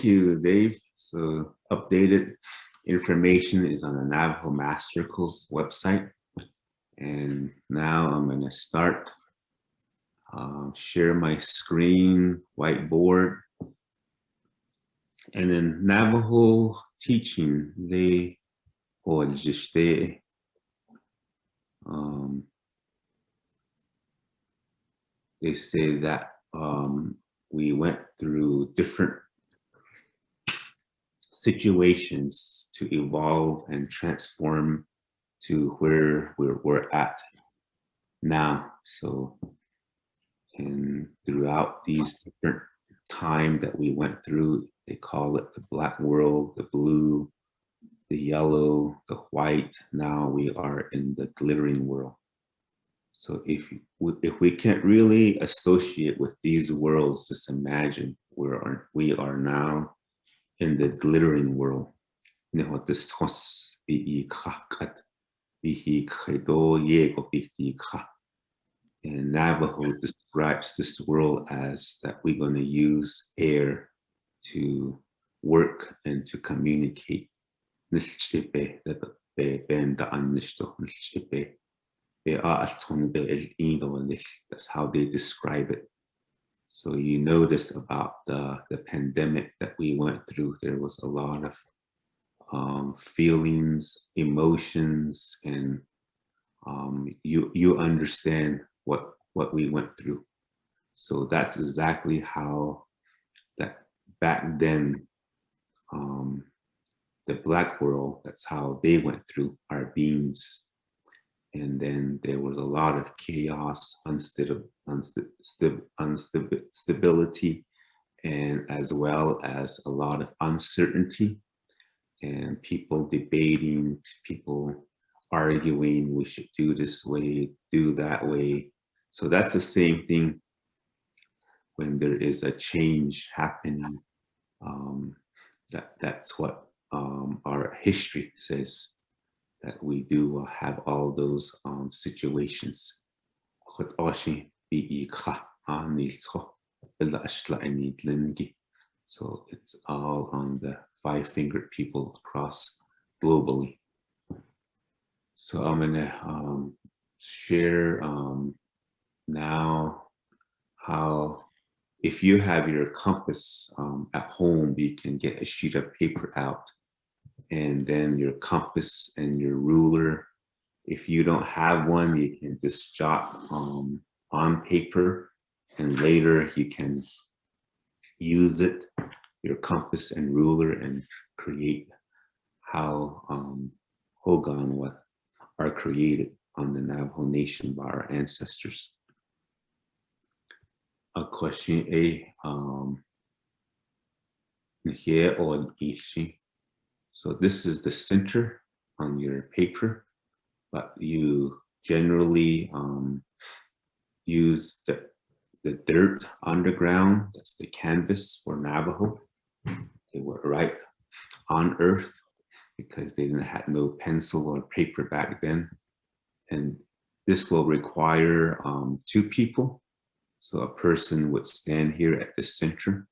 you, Dave. So updated information is on the Navajo Math Circle's website. And now I'm going to start, share my screen, whiteboard. And in Navajo teaching, they say that we went through different situations to evolve and transform to where we're at now. So, and throughout these different time that we went through, they call it the black world, the blue, the yellow, the white. Now we are in the glittering world. So if we can't really associate with these worlds, just imagine we are now in the glittering world. And Navajo describes this world as that we're going to use air to work and to communicate. That's how they describe it. So you notice about the pandemic that we went through, there was a lot of feelings, emotions, and you understand what we went through. So that's exactly how that back then, the black world, that's how they went through our beings. And then there was a lot of chaos, instability, and as well as a lot of uncertainty, and people debating, people arguing, we should do this way, do that way. So that's the same thing when there is a change happening. That's what our history says, that we do have all those situations. So it's all on the five-fingered people across globally. So I'm gonna share now how, if you have your compass at home, you can get a sheet of paper out, and then your compass and your ruler. If you don't have one, you can just jot on paper, and later you can use it, your compass and ruler, and create how Hogan are created on the Navajo Nation by our ancestors. Question A, so this is the center on your paper, but you generally use the dirt underground. That's the canvas for Navajo. They were right on earth because they didn't have no pencil or paper back then. And this will require 2 people. So a person would stand here at the center,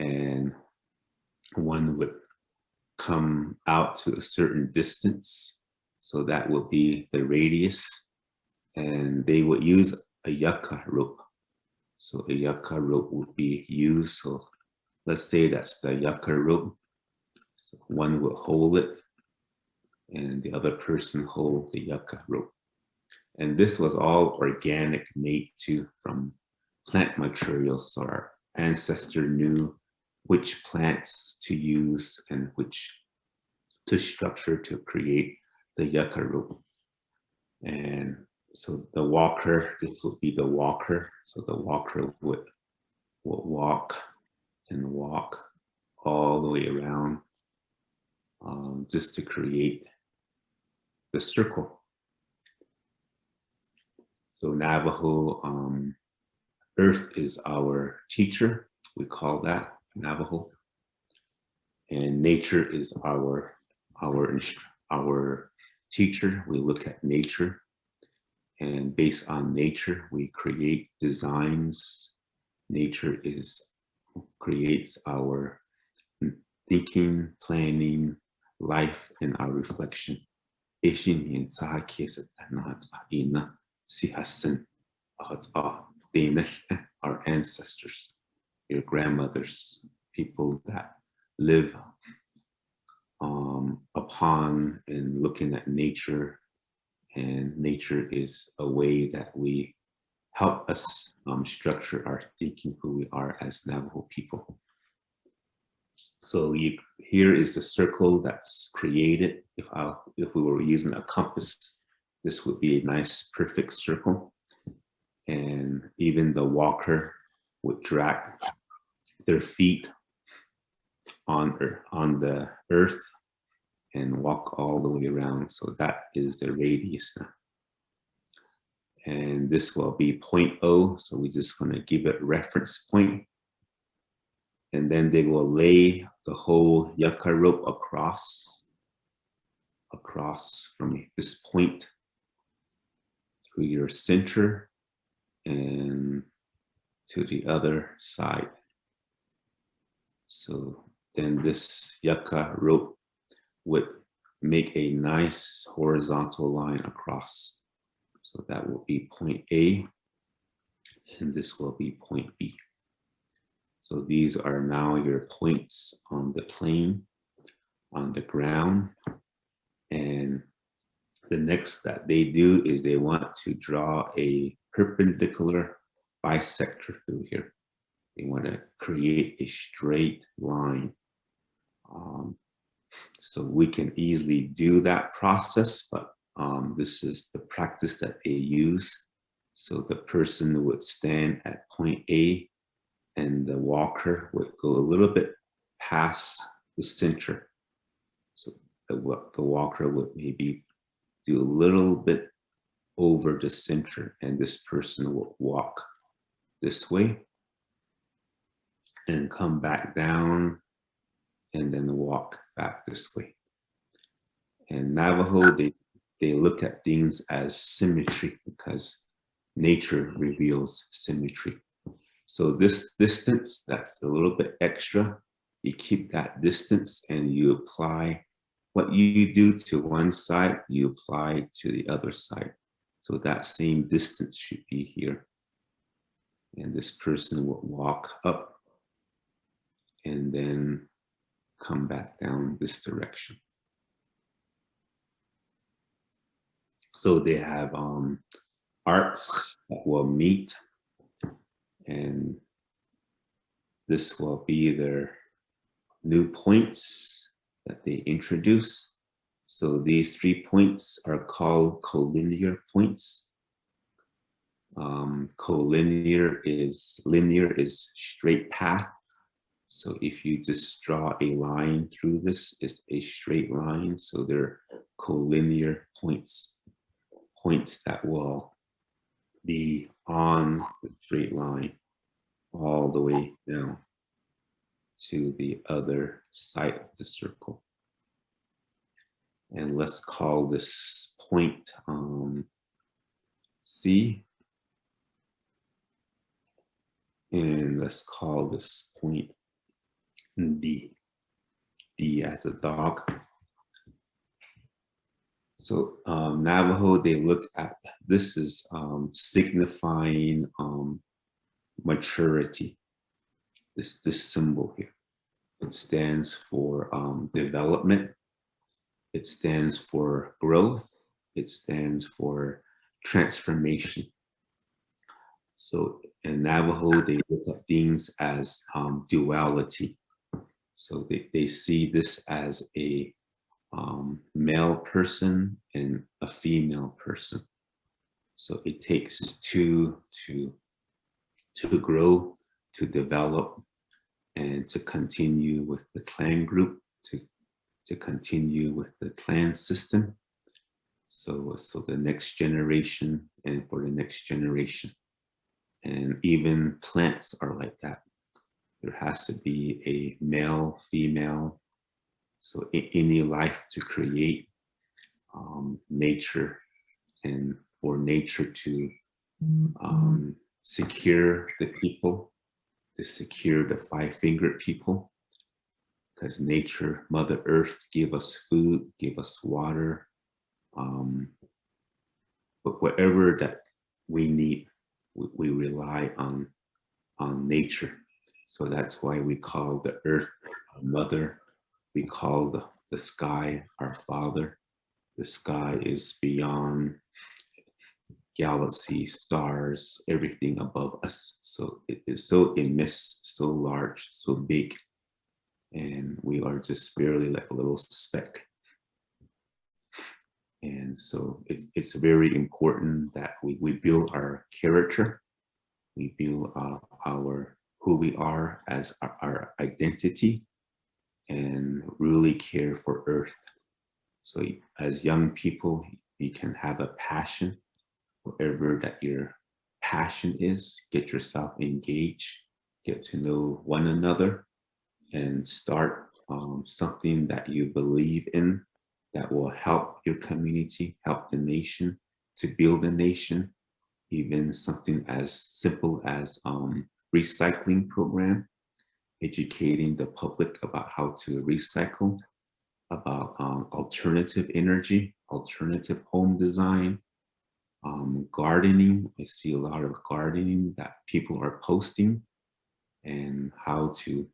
and one would come out to a certain distance. So that would be the radius, and they would use a yucca rope. So a yucca rope would be used. So let's say that's the yucca rope. So one would hold it, and the other person hold the yucca rope. And this was all organic, made from plant materials. So our ancestor knew which plants to use and which to structure to create the yucca rope. And so the walker, this would be the walker. So the walker would walk and walk all the way around just to create the circle. So Navajo, earth is our teacher. We call that Navajo. And nature is our teacher. We look at nature, and based on nature, we create designs. Nature creates our thinking, planning, life, and our reflection. Our ancestors, your grandmothers, people that live upon and looking at nature, and nature is a way that we help us structure our thinking, who we are as Navajo people. So here is the circle that's created. If we were using a compass, this would be a nice, perfect circle. And even the walker would drag their feet on the earth and walk all the way around. So that is the radius now. And this will be 0.0. So we're just going to give it reference point. And then they will lay the whole yucca rope across from this point to your center and to the other side. So then this yucca rope would make a nice horizontal line across. So that will be point A, and this will be point B. So these are now your points on the plane, on the ground. And the next that they do is they want to draw a perpendicular bisector through here. They want to create a straight line. So we can easily do that process, but this is the practice that they use. So the person would stand at point A, and the walker would go a little bit past the center. So the walker would maybe do a little bit over the center, and this person would walk this way and come back down and then walk back this way. And Navajo, they look at things as symmetry because nature reveals symmetry. So this distance, that's a little bit extra. You keep that distance and you apply what you do to one side, you apply to the other side. So that same distance should be here. And this person will walk up and then come back down this direction. So they have arcs that will meet, and this will be their new points that they introduce. So these 3 points are called collinear points. Linear is straight path. So if you just draw a line through this, it's a straight line. So they're collinear points, points that will be on the straight line all the way down to the other side of the circle. And let's call this point C. And let's call this point D. D as a dog. So Navajo, they look at this is signifying maturity. This symbol here. It stands for development. It stands for growth. It stands for transformation. So in Navajo, they look at things as duality. So they see this as a male person and a female person. So it takes two to grow, to develop, and to continue with the clan group, to continue with the clan system. So the next generation and for the next generation. And even plants are like that. There has to be a male, female. So any life to create nature and for nature to secure the people, to secure the 5-fingered people, because nature, Mother Earth, give us food, give us water, but whatever that we need, we rely on nature. So that's why we call the earth our mother. We call the sky our father. The sky is beyond galaxies, stars, everything above us. So it is so immense, so large, so big. And we are just barely like a little speck. And so it's very important that we build our character. We build our who we are as our identity, and really care for Earth. So as young people, you can have a passion, whatever that your passion is, get yourself engaged, get to know one another, and start something that you believe in that will help your community, help the nation, to build a nation. Even something as simple as recycling program, educating the public about how to recycle, about alternative energy, alternative home design, gardening. I see a lot of gardening that people are posting, and how to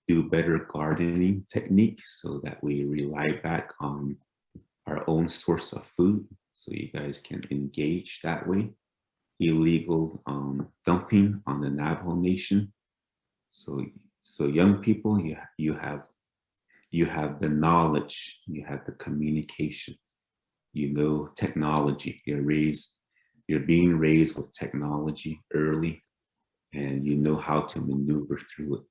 do better gardening techniques so that we rely back on our own source of food, so you guys can engage that way. Illegal dumping on the Navajo Nation. So young people, you have the knowledge, you have the communication, you know technology. You're being raised with technology early, and you know how to maneuver through it.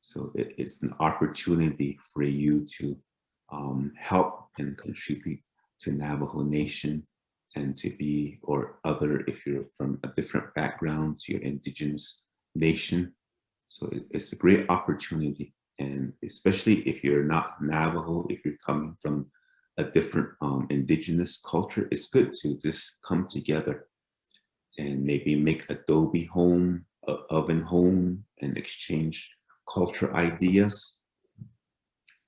So it's an opportunity for you to help and contribute to Navajo Nation, and to be, or other, if you're from a different background, to your indigenous nation. So it's a great opportunity. And especially if you're not Navajo, if you're coming from a different indigenous culture, it's good to just come together and maybe make adobe home, oven home, and exchange culture ideas.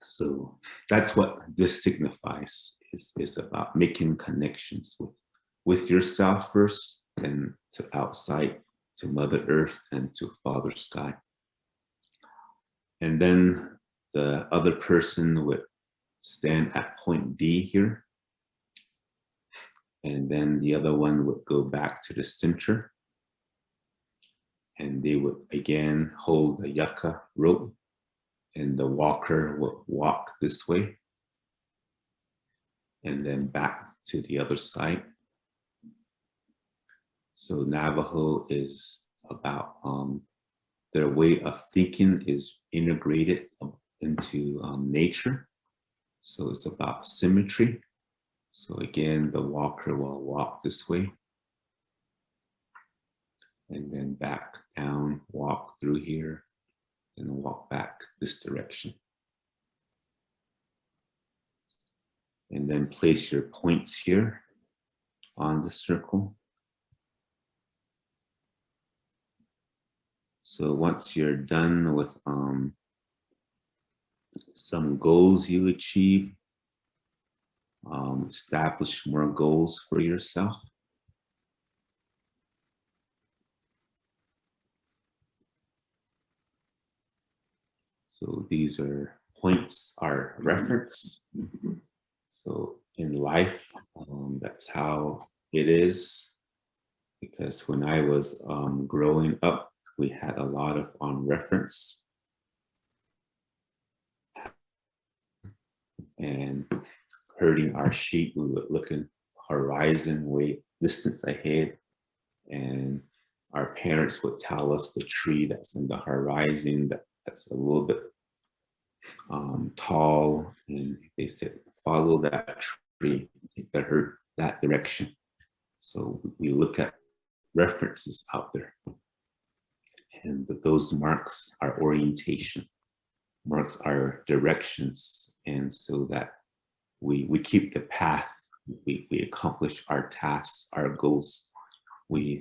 So that's what this signifies, is about making connections with yourself first, then to outside, to Mother Earth, and to Father Sky. And then the other person would stand at point D here. And then the other one would go back to the center. And they would again hold the yucca rope, and the walker would walk this way, and then back to the other side. So Navajo is about, their way of thinking is integrated into nature. So it's about symmetry. So again, the walker will walk this way, and then back down, walk through here, and walk back this direction. And then place your points here on the circle. So once you're done with some goals you achieve, establish more goals for yourself. So these are points, are reference. So in life, that's how it is. Because when I was growing up, we had a lot of reference. And herding our sheep, we would look in horizon, way distance ahead, and our parents would tell us the tree that's in the horizon that's a little bit tall, and they said follow that tree, the herd that direction. So we look at references out there, and those marks are orientation, marks are directions, and so that we keep the path, we accomplish our tasks, our goals,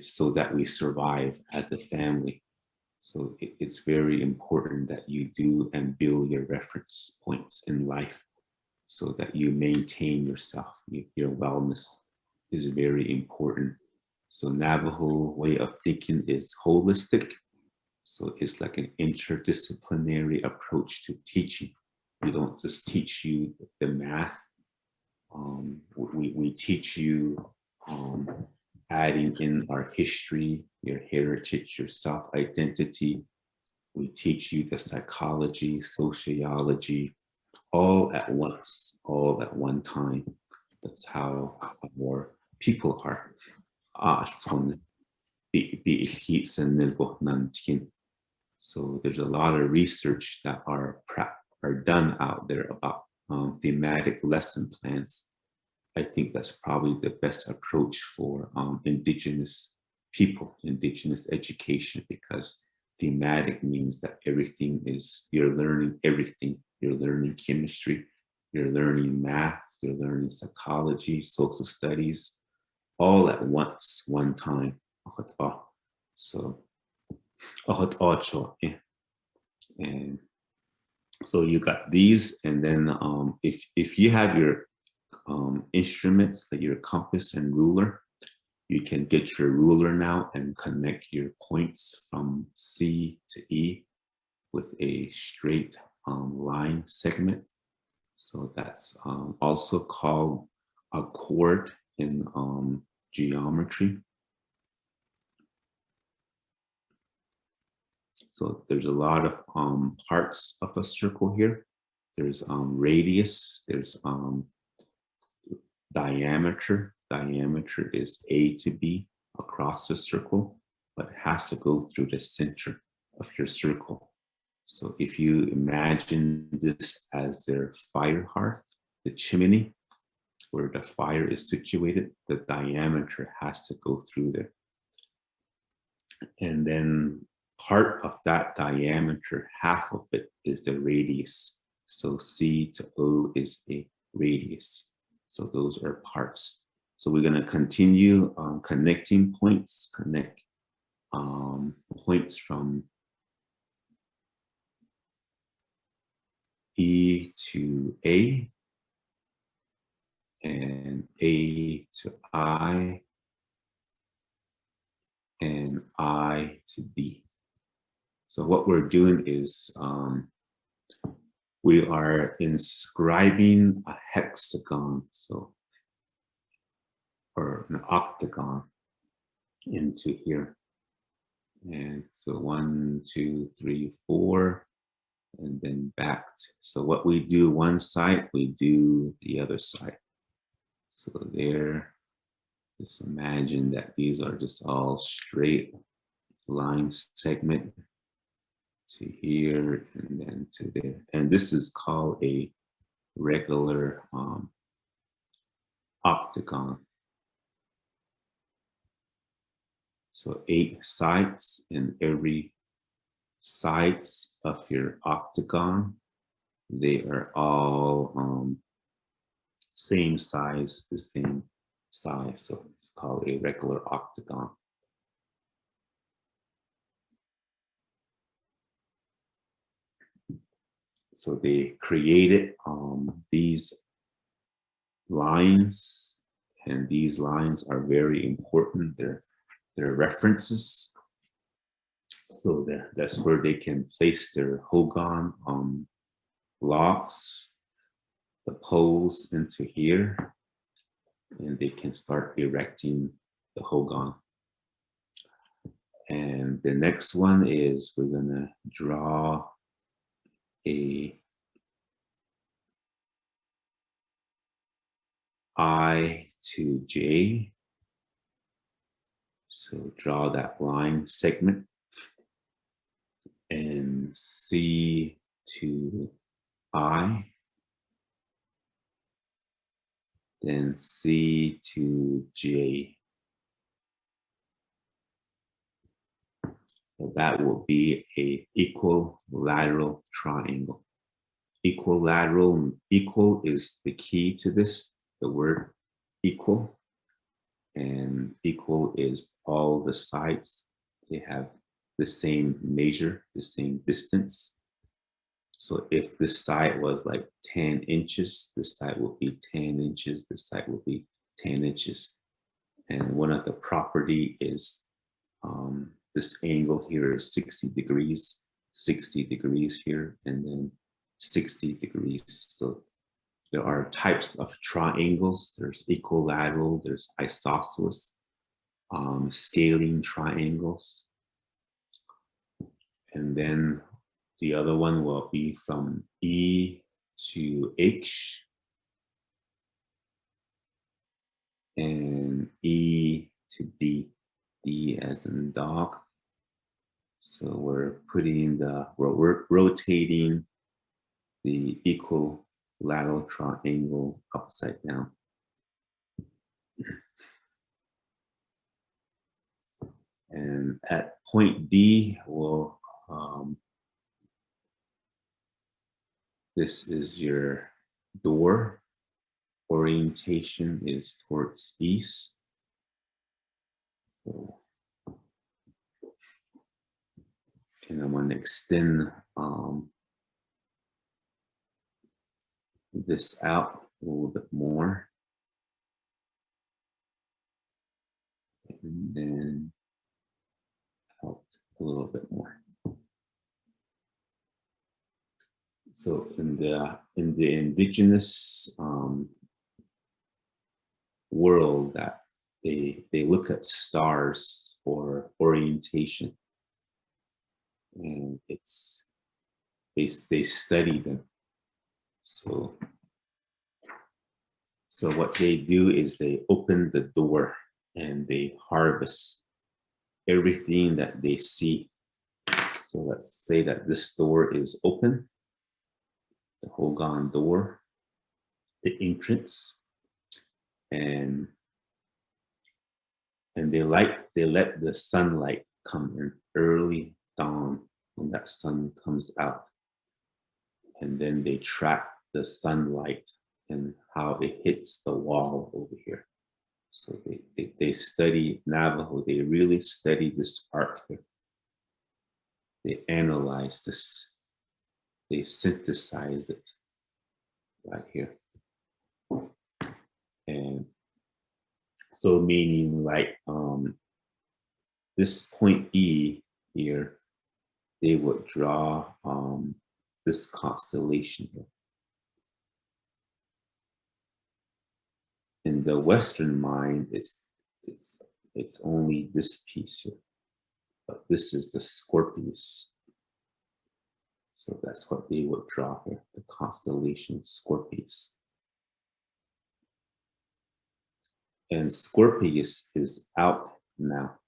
so that we survive as a family. So it's very important that you do and build your reference points in life so that you maintain yourself. Your wellness is very important. So Navajo way of thinking is holistic. So it's like an interdisciplinary approach to teaching. We don't just teach you the math. We teach you adding in our history, your heritage, your self-identity. We teach you the psychology, sociology, all at once, all at one time. That's how our people are. So there's a lot of research that are done out there about thematic lesson plans. I think that's probably the best approach for indigenous people, indigenous education, because thematic means that everything is, you're learning everything. You're learning chemistry, you're learning math, you're learning psychology, social studies, all at once, one time. So, and so you got these, and then if you have your instruments, like your compass and ruler, you can get your ruler now and connect your points from C to E with a straight line segment. So that's also called a chord in geometry. So there's a lot of parts of a circle here. There's radius, there's diameter. Diameter is A to B across the circle, but it has to go through the center of your circle. So if you imagine this as their fire hearth, the chimney, where the fire is situated, the diameter has to go through there. And then part of that diameter, half of it is the radius. So C to O is a radius. So those are parts. So we're going to continue connecting points, connect points from E to A, and A to I, and I to D. So what we're doing is we are inscribing a hexagon, so, or an octagon into here. And so 1, 2, 3, 4, and then back. So what we do one side, we do the other side. So there, just imagine that these are just all straight line segment to here and then to there. And this is called a regular octagon. So 8 sides, and every sides of your octagon, they are all same size, the same size. So it's called a regular octagon. So they created these lines, and these lines are very important. They're references. So that's where they can place their Hogan blocks, the poles into here, and they can start erecting the Hogan. And the next one is we're gonna draw a I to J. So draw that line segment, and C to I, then C to J. So that will be a equilateral triangle. Equilateral, equal is the key to this, the word equal. And equal is all the sides, they have the same measure, the same distance. So if this side was like 10 inches, this side will be 10 inches, this side will be 10 inches. And one of the property is this angle here is 60 degrees here, and then 60 degrees. So there are types of triangles. There's equilateral, there's isosceles, scaling triangles. And then the other one will be from E to H and E to D, D as in dog. So we're rotating the equilateral triangle upside down. And at point D, this is your door. Orientation is towards east. So, and I'm going to extend this out a little bit more. And then out a little bit more. So in the indigenous world, that they look at stars for orientation, and it's they study them. So what they do is they open the door and they harvest everything that they see. So let's say that this door is open, the Hogan door, the entrance, and they let the sunlight come in early dawn when that sun comes out, and then they track the sunlight and how it hits the wall over here. So they study Navajo. They really study this arc here. They analyze this. They synthesize it right here. And so meaning like this point E here, they would draw this constellation here. In the Western mind, it's only this piece here, but this is the Scorpius. So that's what they would draw here, the constellation Scorpius. And Scorpius is out now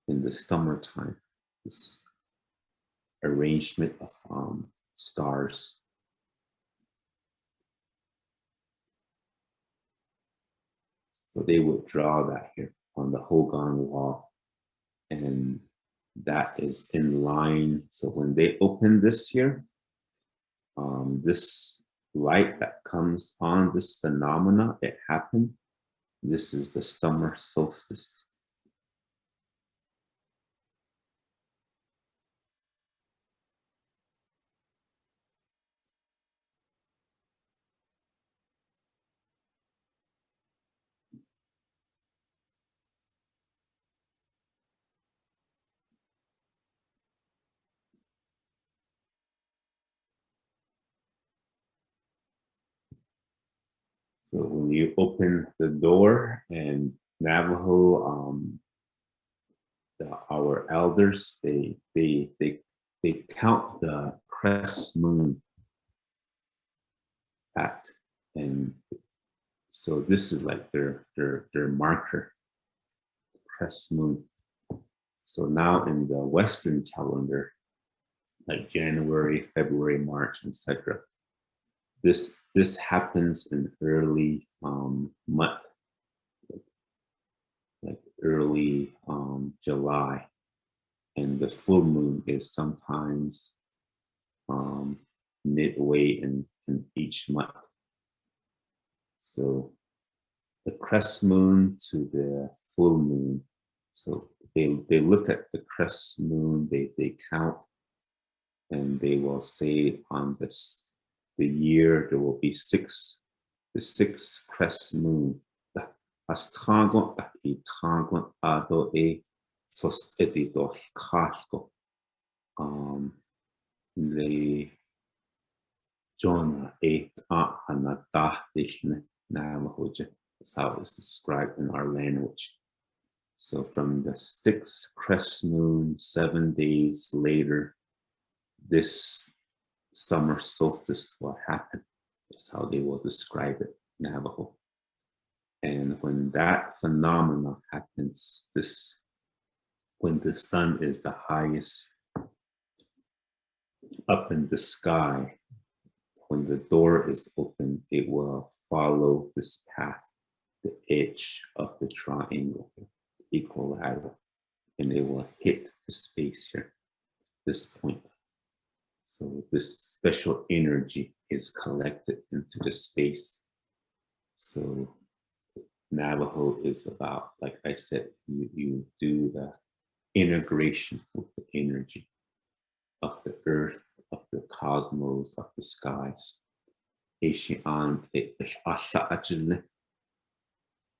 in the summertime, this arrangement of stars. So they would draw that here on the Hogan wall, and that is in line. So when they open this here, this light that comes on, this phenomena, it happened. This is the summer solstice. So when you open the door, and Navajo, our elders, they count the crest moon at, and so this is like their marker, crest moon. So now in the Western calendar, like January, February, March, etc., this happens in early month, like early July, and the full moon is sometimes midway in each month. So the crest moon to the full moon So they look at the crest moon, they count, and they will say on this the year there will be the six crest moon. Astragon e tragon ado e sos edido casco. Le Jonah e anata dishne Navajo. That's how it's described in our language. So from the sixth crest moon, 7 days later, this summer solstice will happen. That's how they will describe it, Navajo. And when that phenomenon happens, when the sun is the highest up in the sky, when the door is open, it will follow this path, the edge of the triangle, equilateral, and it will hit the space here, this point. So this special energy is collected into the space. So Navajo is about, like I said, you do the integration with the energy of the earth, of the cosmos, of the skies.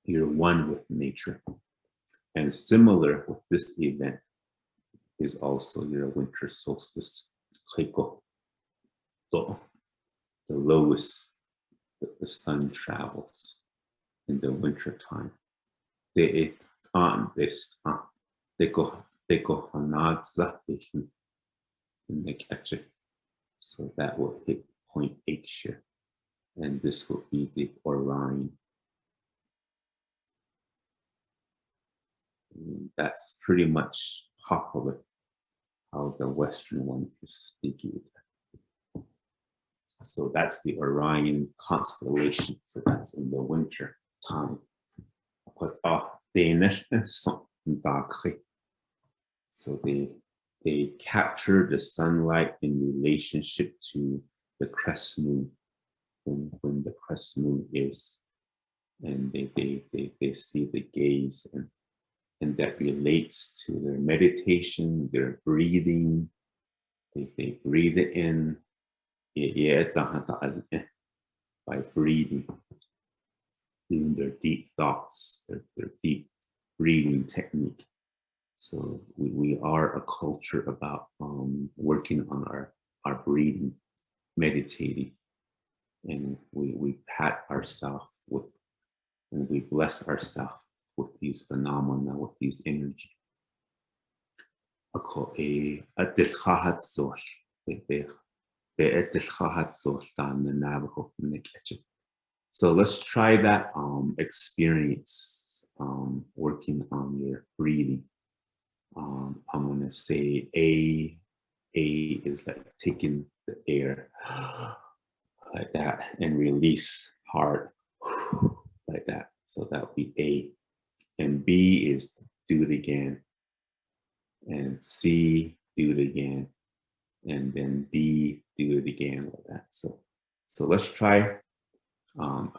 You're one with nature. And similar with this event is also your winter solstice, the lowest that the sun travels in the winter time. So that will hit point H here. And this will be the Orion. And that's pretty much popular how the Western one is figured. So that's the Orion constellation. So that's in the winter time. So they capture the sunlight in relationship to the crest moon, when the crest moon is, and they see the gaze, and that relates to their meditation, their breathing. They breathe it in by breathing, doing their deep thoughts, their deep breathing technique. So we are a culture about working on our breathing, meditating, and we pat ourselves with, and we bless ourselves with these phenomena, with these energy. So let's try that experience working on your breathing. I'm gonna say A is like taking the air like that and release hard like that. So that would be A. And B is do it again. And C, do it again. And then D, do it again like that. So let's try in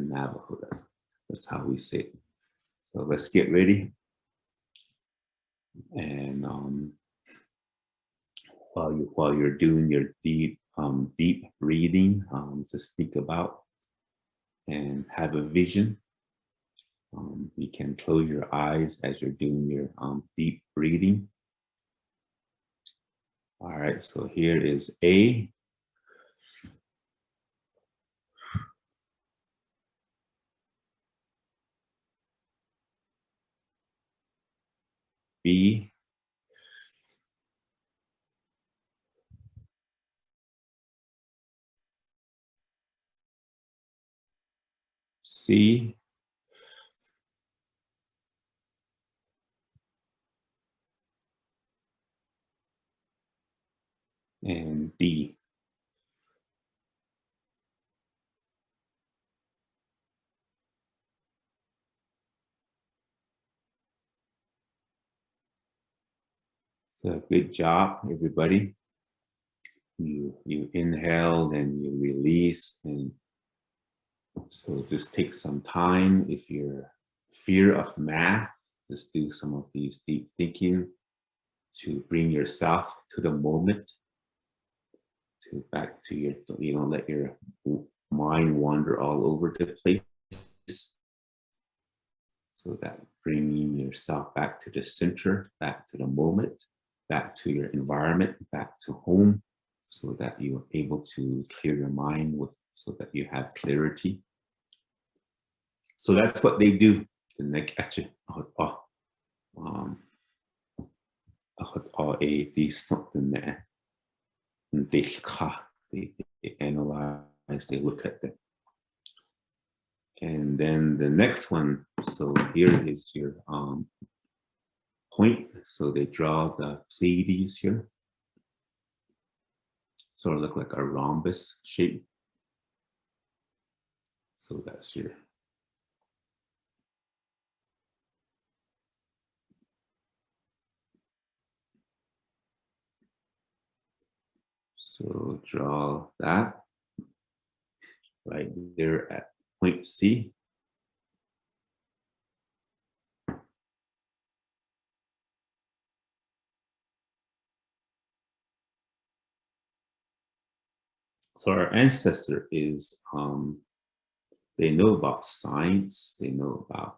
Navajo. That's how we say it. So let's get ready. And while you're doing your deep breathing, just think about and have a vision. You can close your eyes as you're doing your deep breathing. All right, so here is A. B. C. And D. So good job, everybody. You inhale and you release, and so just take some time if you're fear of math, just do some of these deep thinking to bring yourself to the moment, to back to your, you don't let your mind wander all over the place. So that bringing yourself back to the center, back to the moment, back to your environment, back to home, so that you're able to clear your mind with, so that you have clarity. So that's what they do. The neck actually, something that they analyze, they look at them. And then the next one, so here is your point. So they draw the Pleiades here. Sort of look like a rhombus shape. So that's your, so draw that right there at point C. So our ancestor is, they know about science, they know about,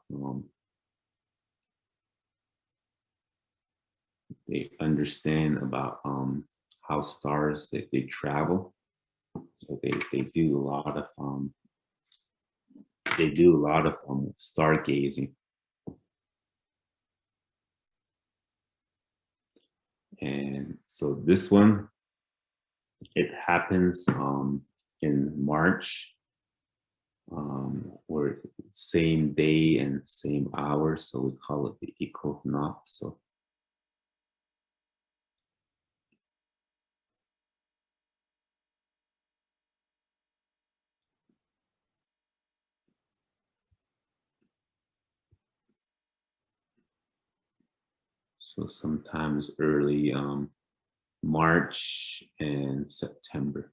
they understand about how stars they travel. So they do a lot of stargazing. And so this one, it happens in March, or same day and same hour, so we call it the equinox. So sometimes early March and September.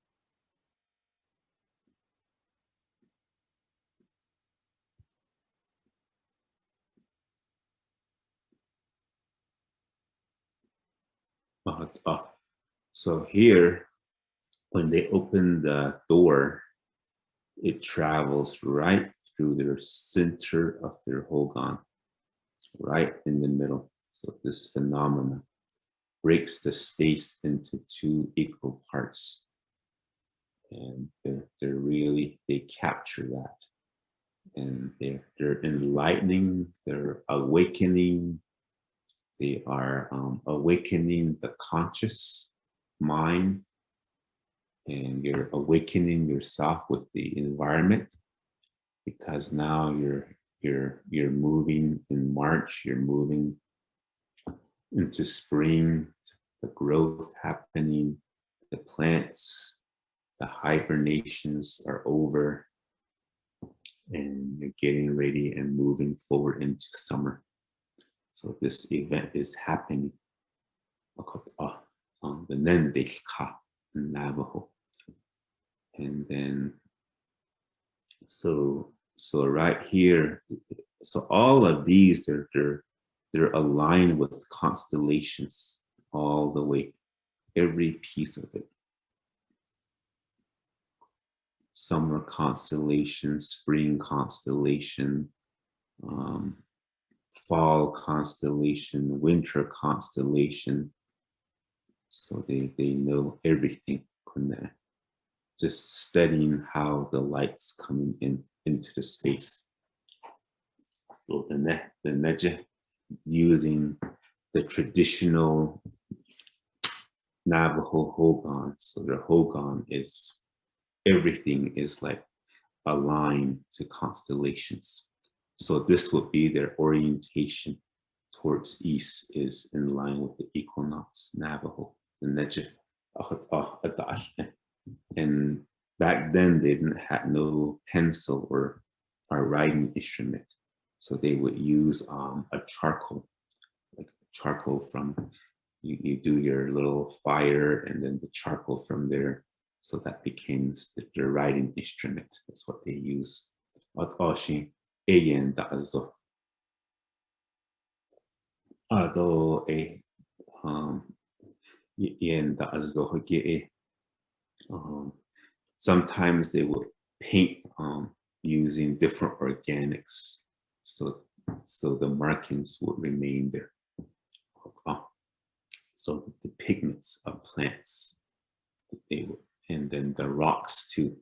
So here, when they open the door, it travels right through their center of their Hogan, right in the middle. So this phenomena breaks the space into two equal parts. And they're really, they capture that. And they're enlightening, they're awakening, they are awakening the conscious mind, and you're awakening yourself with the environment, because now you're moving in March, you're moving into spring, the growth happening, the plants, the hibernations are over, and you're getting ready and moving forward into summer. So this event is happening. The Nendeshka in Navajo. And then, so right here, so all of these, they're aligned with constellations all the way, every piece of it. Summer constellation, spring constellation, fall constellation, winter constellation. So they know everything. Just studying how the light's coming into the space. So the Neja, using the traditional Navajo Hogan. So their Hogan is, everything is like aligned to constellations. So this would be their orientation towards east, is in line with the equinox Navajo, the Neja. And back then they didn't have no pencil or writing instrument. So they would use a charcoal, like charcoal from, you do your little fire and then the charcoal from there. So that became the writing instrument. That's what they use. although um, in the Azohoge, um, sometimes they would paint using different organics, so the markings would remain there. So the pigments of plants, they would, and then the rocks too.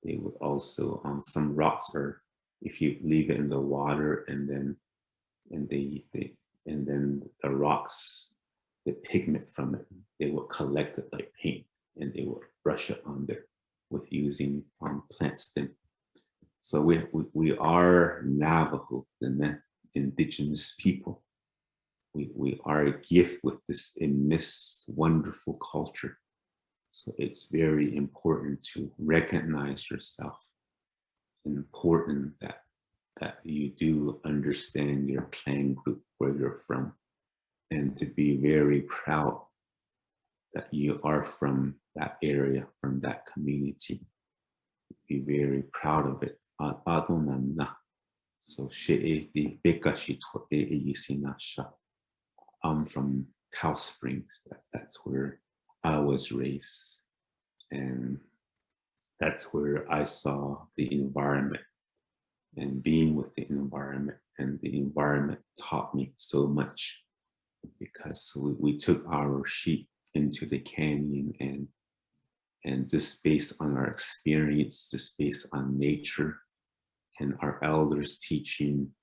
They would also some rocks are, if you leave it in the water and then and then the rocks, the pigment from it, they would collect it like paint and they would brush it on there with using plant stem. So we are Navajo, the indigenous people. We are a gift with this immense, wonderful culture. So it's very important to recognize yourself, and important that you do understand your clan group, where you're from, and to be very proud that you are from that area, from that community. Be very proud of it. So I'm from Cow Springs. That's where I was raised, and that's where I saw the environment and being with the environment. And the environment taught me so much, because we took our sheep into the canyon, and just based on our experience, just based on nature and our elders teaching,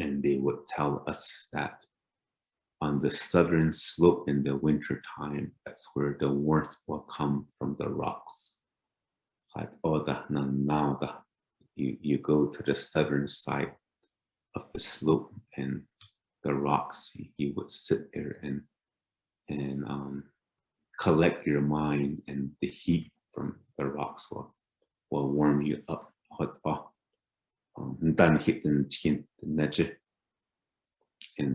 and they would tell us that on the southern slope in the winter time, that's where the warmth will come from the rocks. You go to the southern side of the slope, and the rocks, you would sit there and collect your mind, and the heat from the rocks will warm you up. And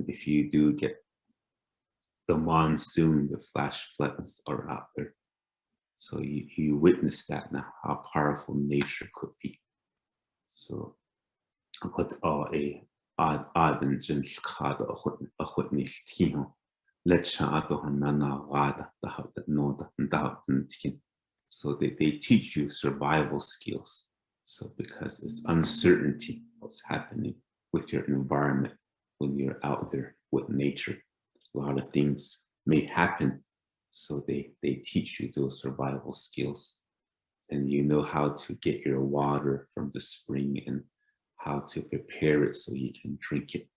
if you do get the monsoon, the flash floods are out there. So you witness that now, how powerful nature could be. So what are a odd and skade a hotnil tino. So they teach you survival skills. So because it's uncertainty what's happening with your environment when you're out there with nature. A lot of things may happen. So they teach you those survival skills. And you know how to get your water from the spring and how to prepare it so you can drink it.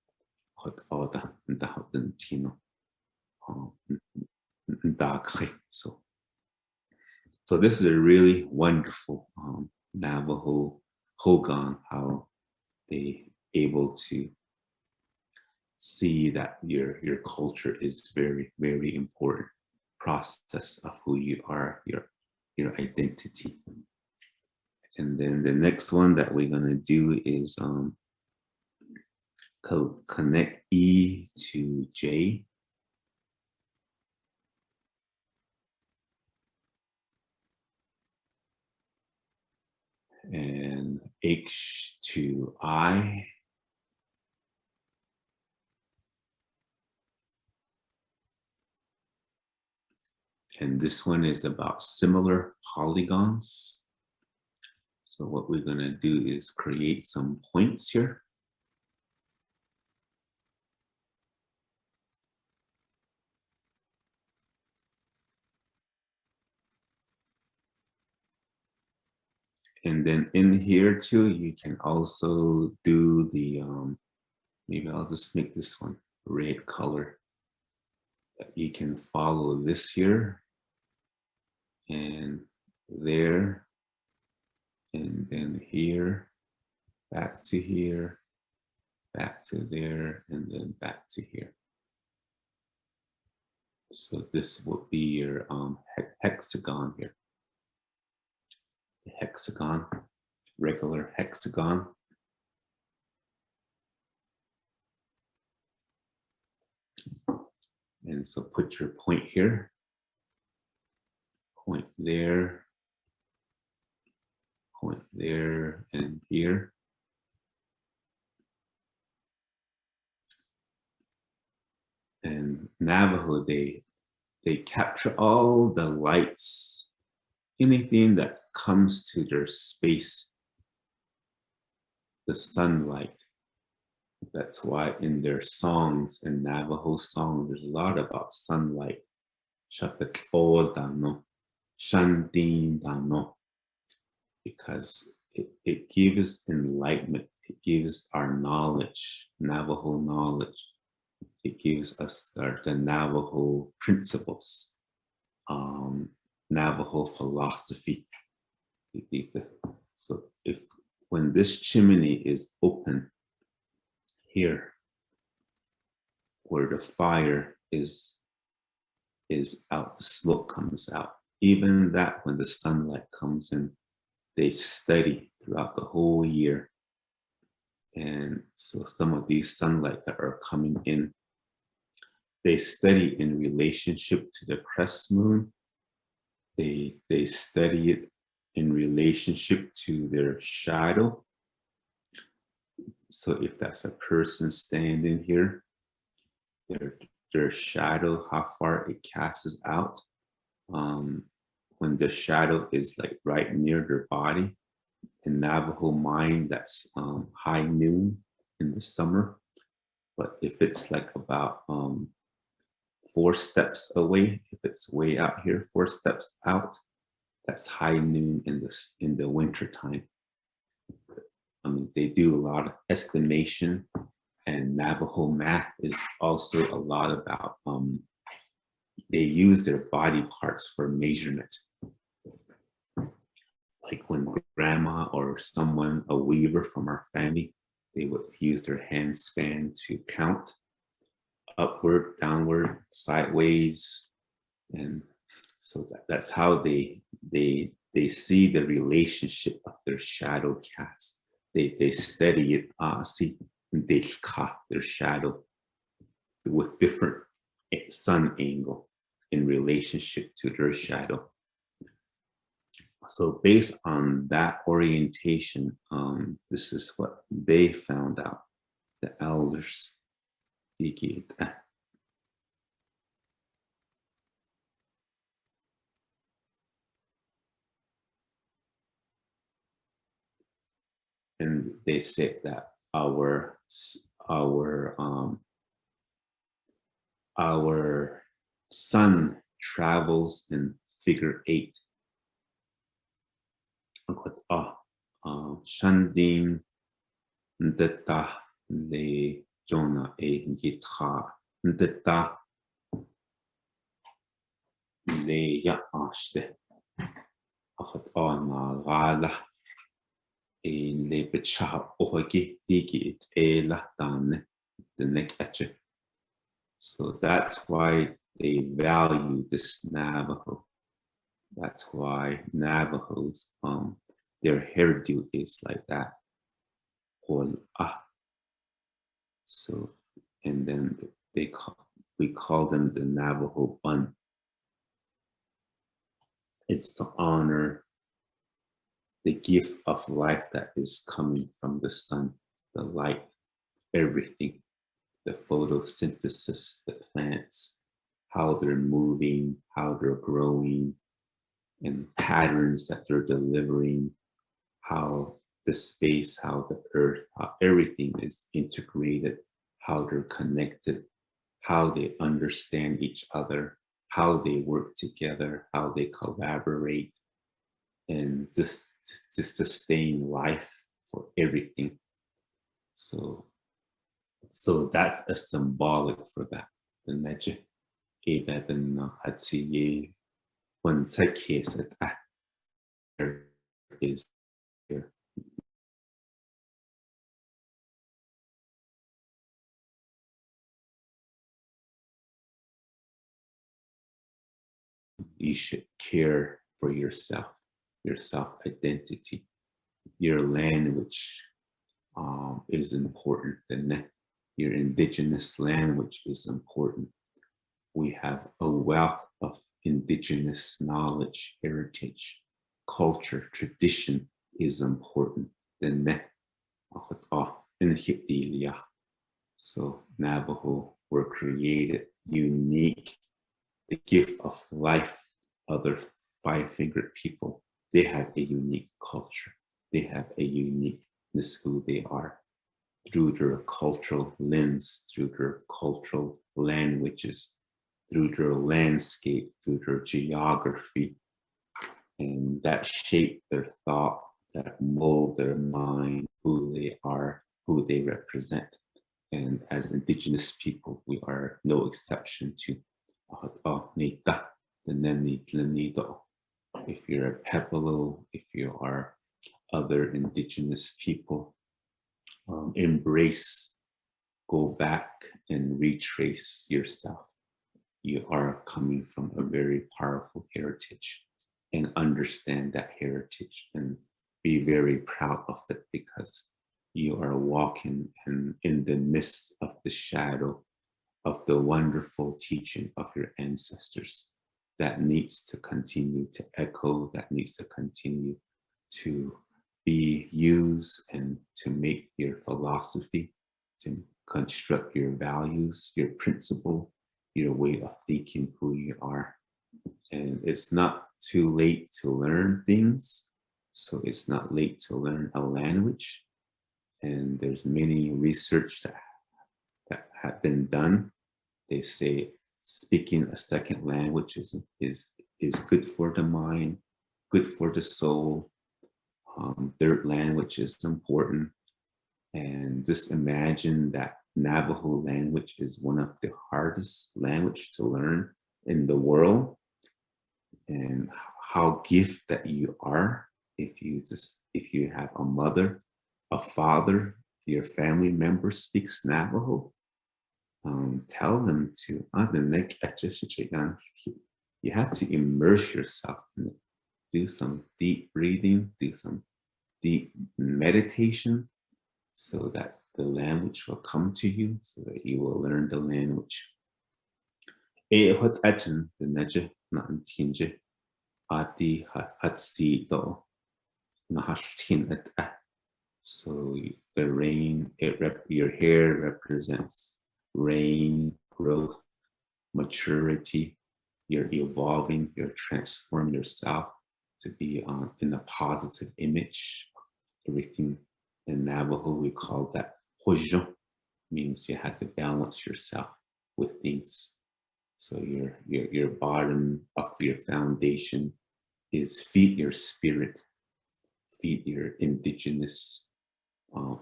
So this is a really wonderful Navajo Hogan, how they able to see that your culture is very, very important process of who you are, your identity. And then the next one that we're gonna do is connect E to J. And H to I. And this one is about similar polygons. So what we're gonna do is create some points here. And then in here too, you can also do the, maybe I'll just make this one red color. You can follow this here and there, and then here, back to here, back to there, and then back to here. So this would be your hexagon here. The hexagon, regular hexagon. And so put your point here, point there, and here. And Navajo, they capture all the lights, anything that comes to their space, the sunlight. That's why in their songs, in Navajo songs, there's a lot about sunlight. Shapetol dano, shandin dano, because it gives enlightenment. It gives our knowledge, Navajo knowledge. It gives us the Navajo principles, Navajo philosophy. So when this chimney is open here, where the fire is out, the smoke comes out. Even that, when the sunlight comes in, they study throughout the whole year. And so some of these sunlight that are coming in, they study in relationship to the crest moon. They study it in relationship to their shadow. So if that's a person standing here, their shadow, how far it casts out. When the shadow is like right near their body, in Navajo mind, that's high noon in the summer. But if it's like about 4 steps away, if it's way out here, 4 steps out, that's high noon in the winter time. I mean, they do a lot of estimation, and Navajo math is also a lot about, they use their body parts for measurement. Like when grandma or someone, a weaver from our family, they would use their hand span to count upward, downward, sideways. And so that's how they see the relationship of their shadow cast. They study it, see their shadow with different sun angle in relationship to their shadow. So based on that orientation, this is what they found out, the elders. And they said that our sun travels in figure 8. Shanding ndeta le jona e gitra ndeta le ya ashte akhat ana gala e le becha ohagi digi it la dan the neck etche. So that's why they value this Navajo. That's why Navajos, their hairdo is like that. So, and then we call them the Navajo bun. It's to honor the gift of life that is coming from the sun, the light, everything, the photosynthesis, the plants, how they're moving, how they're growing, and patterns that they're delivering, how the space, how the earth, how everything is integrated, how they're connected, how they understand each other, how they work together, how they collaborate, and just to sustain life for everything. So that's a symbolic for that. The neje eben hatsi when case at there is here. You should care for yourself, your self-identity, your language is important. Your indigenous language is important. We have a wealth of indigenous knowledge, heritage, culture, tradition is important. So Navajo were created unique, the gift of life. Other five-fingered people, they have a unique culture. They have a uniqueness who they are through their cultural lens, through their cultural languages, through their landscape, through their geography, and that shape their thought, that mold their mind, who they are, who they represent. And as Indigenous people, we are no exception to if you're a Pepelo, if you are other Indigenous people, embrace, go back and retrace yourself. You are coming from a very powerful heritage, and understand that heritage and be very proud of it, because you are walking in the midst of the shadow of the wonderful teaching of your ancestors that needs to continue to echo, that needs to continue to be used and to make your philosophy, to construct your values, your principle, your way of thinking who you are. And it's not too late to learn things. So it's not late to learn a language. And there's many research that have been done. They say speaking a second language is good for the mind, good for the soul. Third language is important. And just imagine that Navajo language is one of the hardest language to learn in the world, and how gift that you are if you have a mother, a father, your family member speaks Navajo. Tell them to you have to immerse yourself in it. Do some deep breathing, do some deep meditation, so that the language will come to you, so that you will learn the language. So the rain, your hair represents rain, growth, maturity. You're evolving, you're transforming yourself to be in a positive image. Everything in Navajo, we call that hojo, means you have to balance yourself with things. So your bottom of your foundation is feed your spirit, feed your indigenous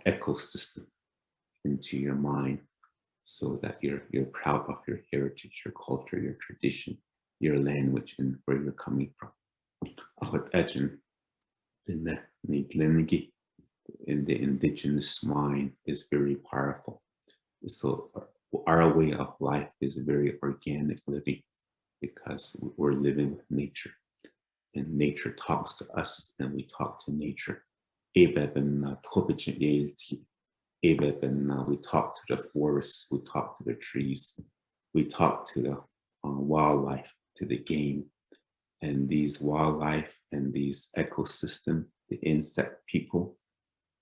ecosystem into your mind, so that you're proud of your heritage, your culture, your tradition, your language, and where you're coming from. In the indigenous mind is very powerful. So our way of life is very organic living, because we're living with nature, and nature talks to us and we talk to nature. We talk to the forests, we talk to the trees, we talk to the wildlife, to the game. And these wildlife and these ecosystem, the insect people,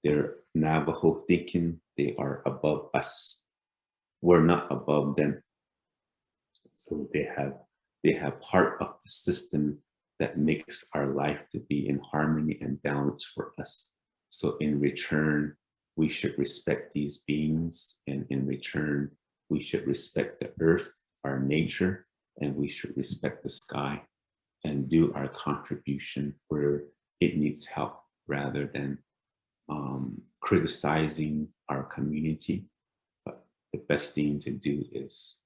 they're Navajo thinking they are above us. We're not above them. So they have part of the system that makes our life to be in harmony and balance for us. So in return, we should respect these beings, and in return, we should respect the earth, our nature, and we should respect the sky, and do our contribution where it needs help, rather than criticizing our community. But the best thing to do is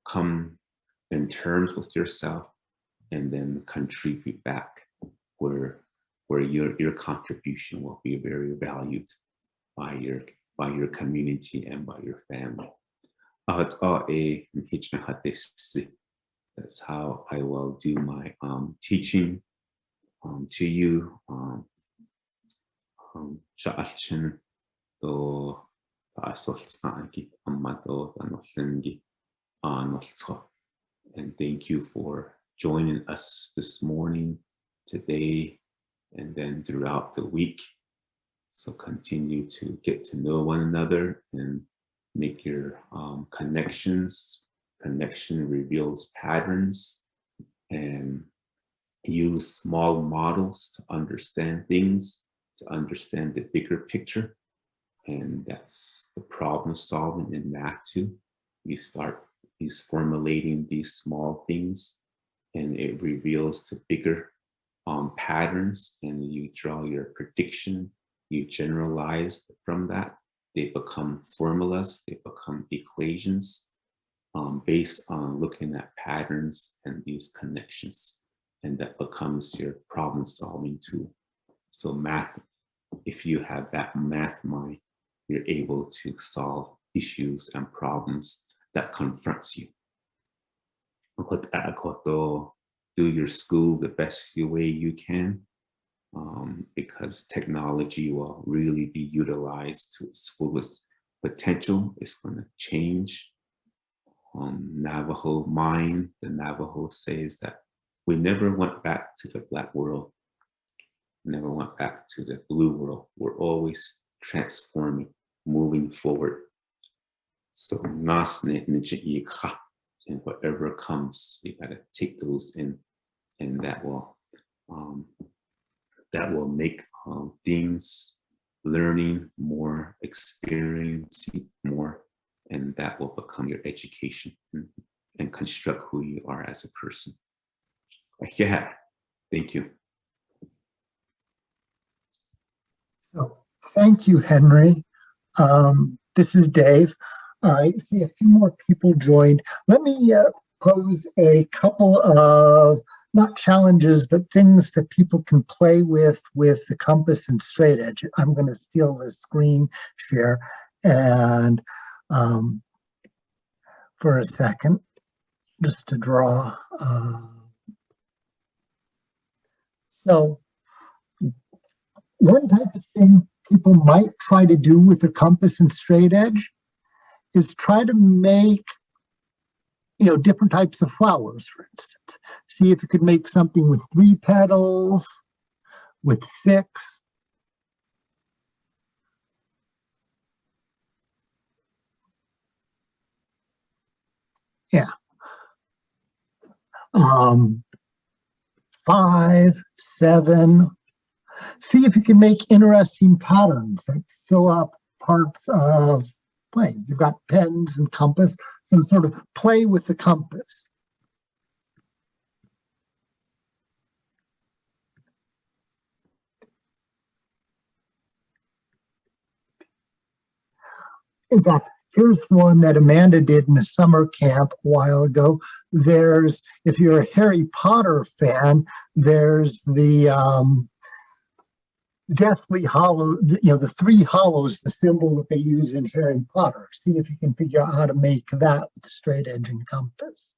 come in terms with yourself, and then contribute back where your contribution will be very valued by your community and by your family. That's how I will do my teaching to you. Sha'alchin to ta'asoltsa'agi ammato tanollingi anoltso. And thank you for joining us this morning, today, and then throughout the week. So continue to get to know one another and make your connections, connection reveals patterns, and use small models to understand things, to understand the bigger picture. And that's the problem solving in math too. You start formulating these small things, and it reveals to bigger patterns, and you draw your prediction, you generalize from that. They become formulas, they become equations based on looking at patterns and these connections. And that becomes your problem solving tool. So math, if you have that math mind, you're able to solve issues and problems that confronts you. Do your school the best way you can, because technology will really be utilized to its fullest potential. It's going to change. Navajo mind, the Navajo says that we never went back to the black world, never went back to the blue world. We're always transforming, moving forward. So and whatever comes, you gotta take those in, and that will make things, learning more, experiencing more, and that will become your education and construct who you are as a person. Yeah, thank you. So, thank you, Henry. This is Dave. I see a few more people joined. Let me pose a couple of, not challenges, but things that people can play with the compass and straight edge. I'm going to steal the screen share and for a second, just to draw. So one type of thing people might try to do with the compass and straight edge is try to make, different types of flowers, for instance. See if you could make something with 3 petals, with 6. Yeah. 5, 7. See if you can make interesting patterns that fill up parts of playing. You've got pens and compass, so sort of play with the compass. In fact, here's one that Amanda did in a summer camp a while ago. There's, if you're a Harry Potter fan, there's the Deathly Hollow, the 3 hollows, the symbol that they use in Harry Potter. See if you can figure out how to make that with a straight edge and compass.